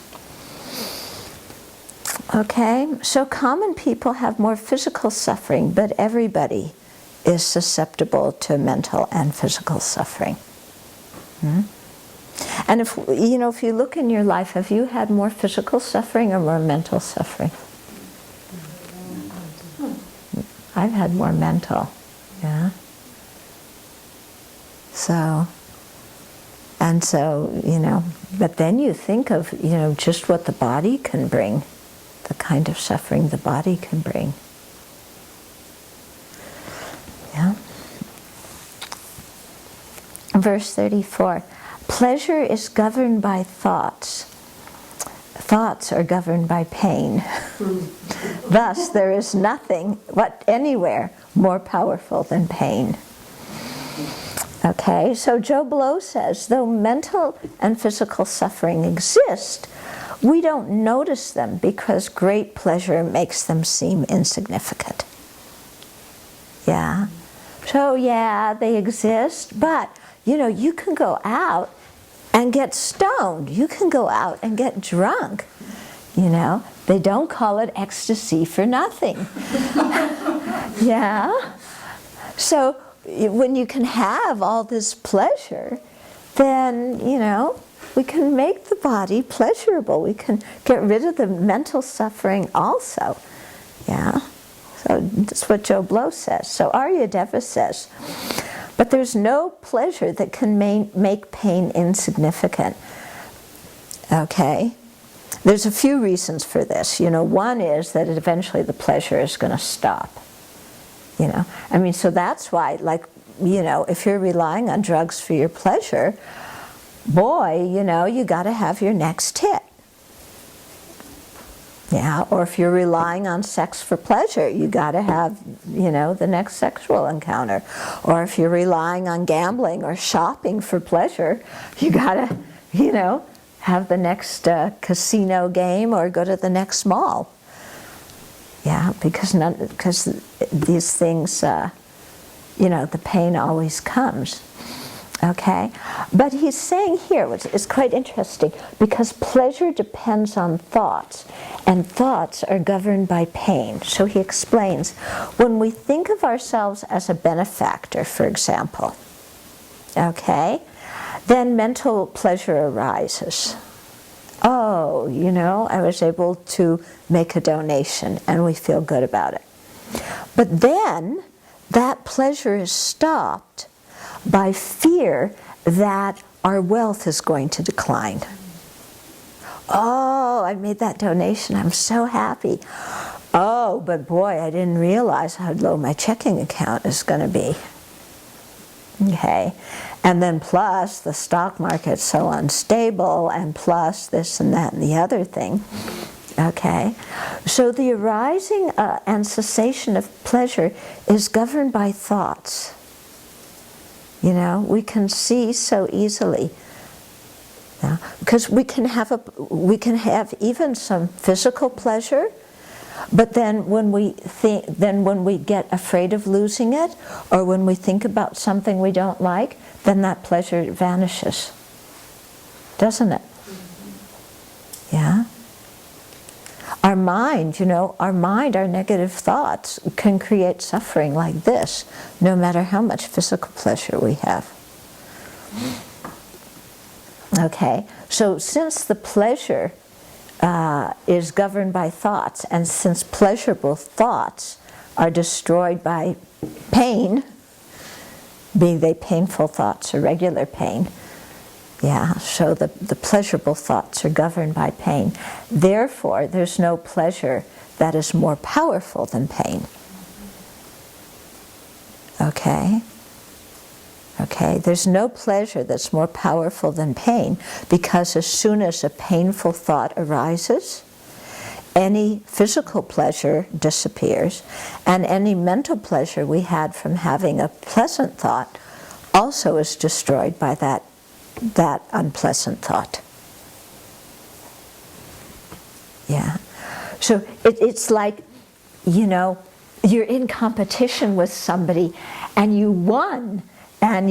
Okay, so common people have more physical suffering, but everybody is susceptible to mental and physical suffering. And if you look in your life, have you had more physical suffering or more mental suffering? I've had more mental, yeah. So, but then you think of, just what the body can bring, the kind of suffering the body can bring. Yeah. Verse 34. Pleasure is governed by thoughts. Thoughts are governed by pain. Thus, there is nothing anywhere more powerful than pain. Okay, so Joe Blow says, though mental and physical suffering exist, we don't notice them because great pleasure makes them seem insignificant. Yeah? So yeah, they exist, but you can go out and get stoned. You can go out and get drunk. They don't call it ecstasy for nothing. Yeah? So when you can have all this pleasure, then, we can make the body pleasurable. We can get rid of the mental suffering also. Yeah? So that's what Joe Blow says. So Aryadeva says, but there's no pleasure that can make pain insignificant. Okay? There's a few reasons for this. One is that eventually the pleasure is going to stop. So that's why, if you're relying on drugs for your pleasure, boy, you got to have your next hit. Yeah, or if you're relying on sex for pleasure, you got to have, the next sexual encounter. Or if you're relying on gambling or shopping for pleasure, you got to, have the next casino game or go to the next mall. Yeah, because these things, the pain always comes. Okay? But he's saying here, which is quite interesting, because pleasure depends on thoughts, and thoughts are governed by pain. So he explains, when we think of ourselves as a benefactor, for example, okay, then mental pleasure arises. Oh, I was able to make a donation, and we feel good about it. But then, that pleasure is stopped by fear that our wealth is going to decline. Oh, I made that donation, I'm so happy. Oh, but boy, I didn't realize how low my checking account is going to be. Okay, and then plus the stock market's so unstable, and plus this and that and the other thing. Okay, so the arising and cessation of pleasure is governed by thoughts. We can see so easily. Because we can have even some physical pleasure, But then when we get afraid of losing it, or when we think about something we don't like, then that pleasure vanishes, doesn't it? Yeah. Our mind, our negative thoughts can create suffering like this, no matter how much physical pleasure we have. Okay, so since the pleasure is governed by thoughts, and since pleasurable thoughts are destroyed by pain, being they painful thoughts or regular pain, so the pleasurable thoughts are governed by pain. Therefore, there's no pleasure that is more powerful than pain. Okay? Okay, there's no pleasure that's more powerful than pain, because as soon as a painful thought arises, any physical pleasure disappears, and any mental pleasure we had from having a pleasant thought also is destroyed by that unpleasant thought. Yeah. So it's like, you're in competition with somebody and you won, and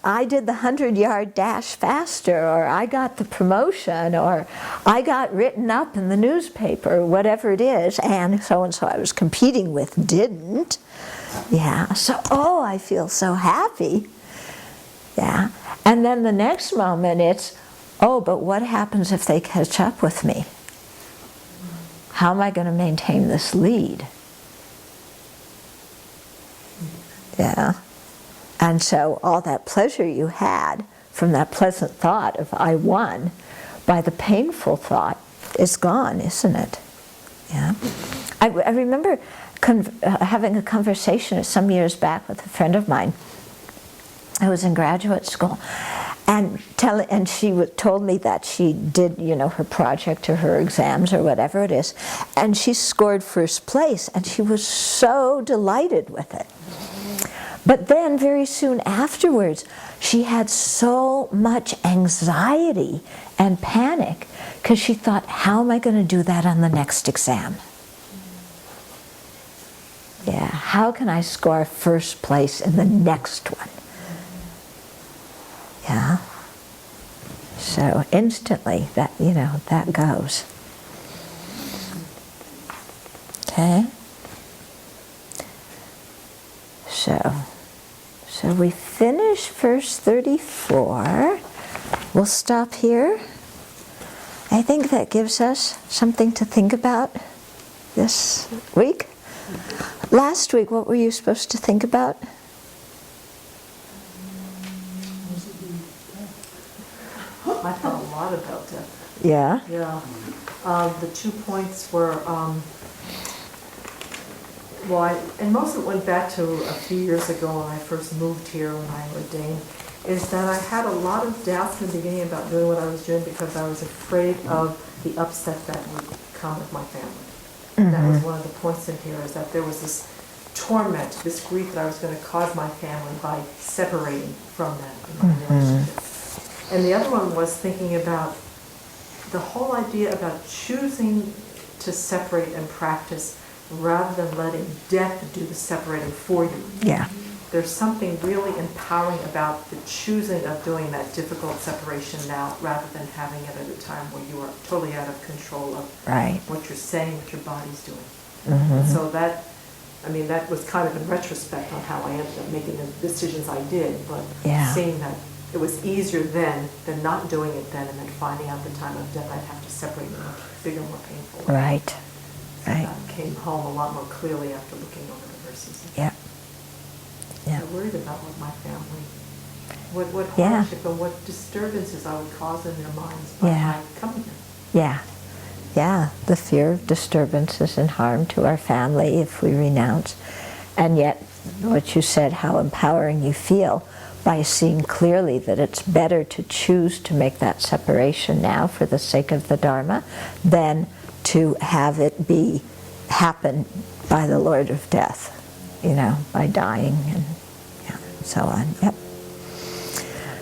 I did the 100-yard dash faster, or I got the promotion, or I got written up in the newspaper, whatever it is, and so I was competing with didn't. Yeah, so, I feel so happy. Yeah, and then the next moment it's, but what happens if they catch up with me? How am I going to maintain this lead? Yeah. And so all that pleasure you had from that pleasant thought of I won, by the painful thought, is gone, isn't it? Yeah. I remember having a conversation some years back with a friend of mine. I was in graduate school, and she told me that she did, her project or her exams or whatever it is, and she scored first place, and she was so delighted with it. But then very soon afterwards, she had so much anxiety and panic because she thought, how am I going to do that on the next exam? Yeah, how can I score first place in the next one? Yeah. So instantly that, that goes. Okay. So we finish verse 34. We'll stop here. I think that gives us something to think about this week. Last week, what were you supposed to think about? I thought a lot about death. Yeah? Yeah. The 2 points were, and most of it went back to a few years ago when I first moved here, when I ordained, is that I had a lot of doubts in the beginning about doing what I was doing because I was afraid of the upset that would come with my family. Mm-hmm. That was one of the points in here, is that there was this torment, this grief that I was going to cause my family by separating from them in my relationship. And the other one was thinking about the whole idea about choosing to separate and practice rather than letting death do the separating for you. Yeah. There's something really empowering about the choosing of doing that difficult separation now rather than having it at a time where you are totally out of control of what you're saying, what your body's doing. Mm-hmm. So that was kind of in retrospect on how I ended up making the decisions I did, but seeing that it was easier then than not doing it then, and then finding out the time of death I'd have to separate in a much bigger, more painful way. Right. So that came home a lot more clearly after looking over the verses. Yeah. I worried about what my family, what hardship and what disturbances I would cause in their minds by my coming here. Yeah. Yeah, the fear of disturbances and harm to our family if we renounce. And yet, what you said, how empowering you feel by seeing clearly that it's better to choose to make that separation now for the sake of the Dharma than to have it happen by the Lord of Death, by dying and so on. Yep.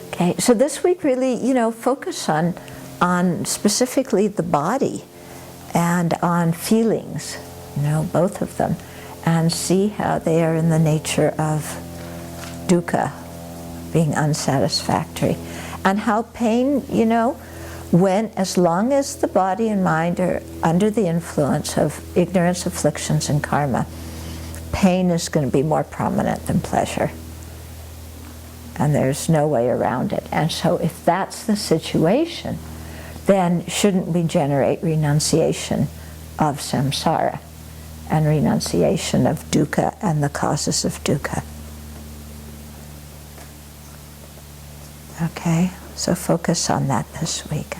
Okay, so this week really, focus on specifically the body and on feelings, both of them, and see how they are in the nature of dukkha, being unsatisfactory, and how pain, when, as long as the body and mind are under the influence of ignorance, afflictions, and karma, pain is going to be more prominent than pleasure. And there's no way around it. And so if that's the situation, then shouldn't we generate renunciation of samsara and renunciation of dukkha and the causes of dukkha? Okay, so focus on that this week.